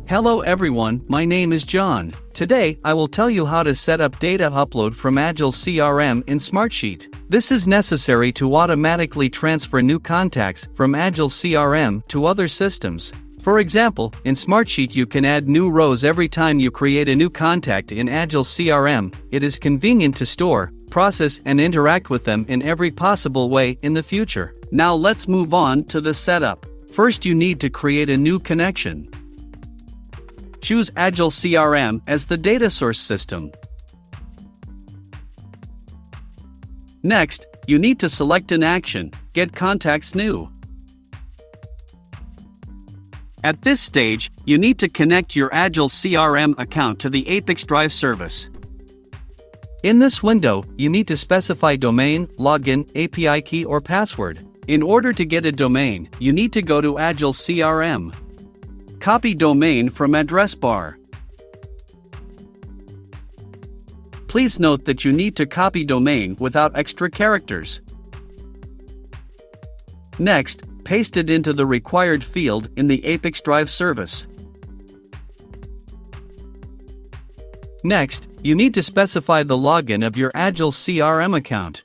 Hello everyone, my name is John. Today, I will tell you how to set up data upload from Agile CRM in Smartsheet. This is necessary to automatically transfer new contacts from Agile CRM to other systems. For example, in Smartsheet you can add new rows every time you create a new contact in Agile CRM. It is convenient to store, process and interact with them in every possible way in the future. Now let's move on to the setup. First you need to create a new connection. Choose Agile CRM as the data source system. Next, you need to select an action, Get Contacts New. At this stage, you need to connect your Agile CRM account to the ApiX-Drive service. In this window, you need to specify domain, login, API key or password. In order to get a domain, you need to go to Agile CRM. Copy domain from address bar. Please note that you need to copy domain without extra characters. Next, paste it into the required field in the ApiX-Drive service. Next, you need to specify the login of your Agile CRM account.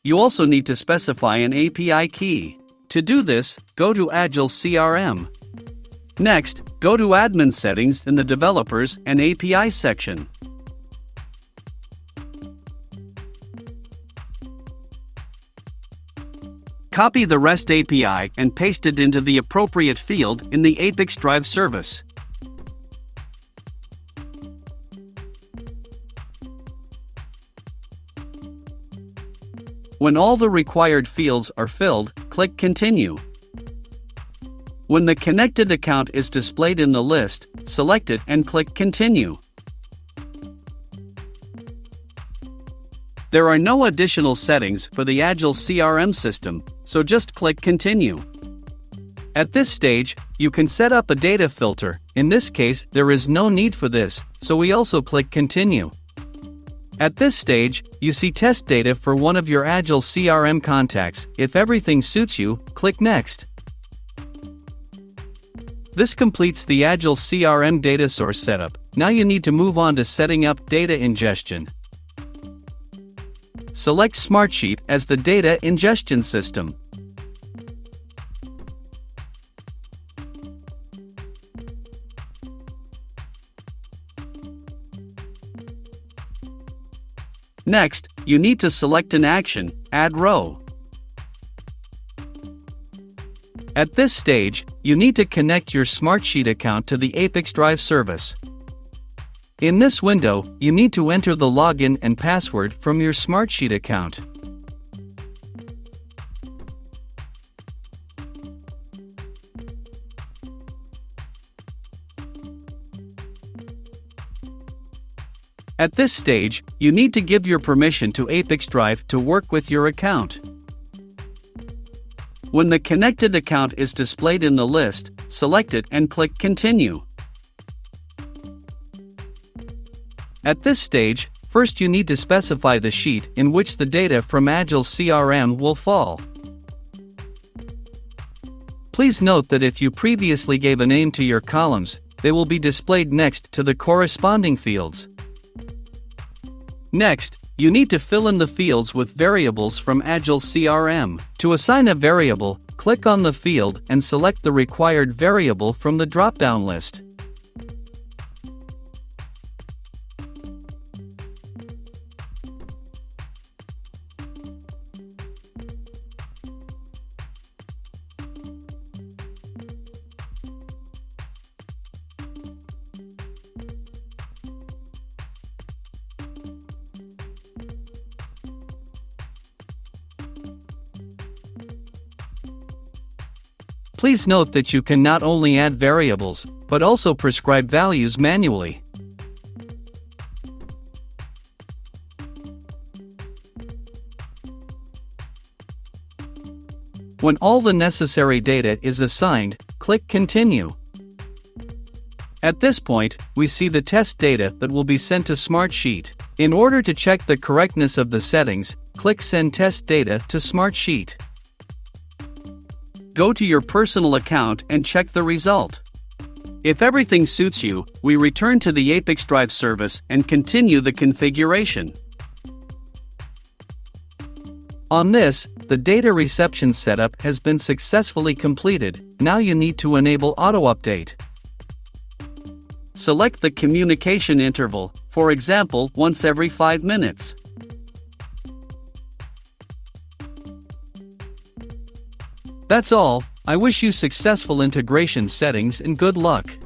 You also need to specify an API key. To do this, go to Agile CRM. Next, go to Admin Settings in the Developers and API section. Copy the REST API and paste it into the appropriate field in the ApiX-Drive service. When all the required fields are filled, click Continue. When the connected account is displayed in the list, select it and click Continue. There are no additional settings for the Agile CRM system, so just click Continue. At this stage, you can set up a data filter. In this case, there is no need for this, so we also click Continue. At this stage, you see test data for one of your Agile CRM contacts. If everything suits you, click Next. This completes the Agile CRM data source setup. Now you need to move on to setting up data ingestion. Select Smartsheet as the data ingestion system. Next, you need to select an action, Add Row. At this stage, you need to connect your Smartsheet account to the ApiX-Drive service. In this window, you need to enter the login and password from your Smartsheet account. At this stage, you need to give your permission to ApiX-Drive to work with your account. When the connected account is displayed in the list, select it and click Continue. At this stage, first you need to specify the sheet in which the data from Agile CRM will fall. Please note that if you previously gave a name to your columns, they will be displayed next to the corresponding fields. Next, you need to fill in the fields with variables from Agile CRM. To assign a variable, click on the field and select the required variable from the drop-down list. Please note that you can not only add variables, but also prescribe values manually. When all the necessary data is assigned, click Continue. At this point, we see the test data that will be sent to Smartsheet. In order to check the correctness of the settings, click Send Test Data to Smartsheet. Go to your personal account and check the result. If everything suits you, we return to the ApiX-Drive service and continue the configuration. On this, the data reception setup has been successfully completed. Now you need to enable auto-update. Select the communication interval, for example, once every 5 minutes. That's all. I wish you successful integration settings and good luck.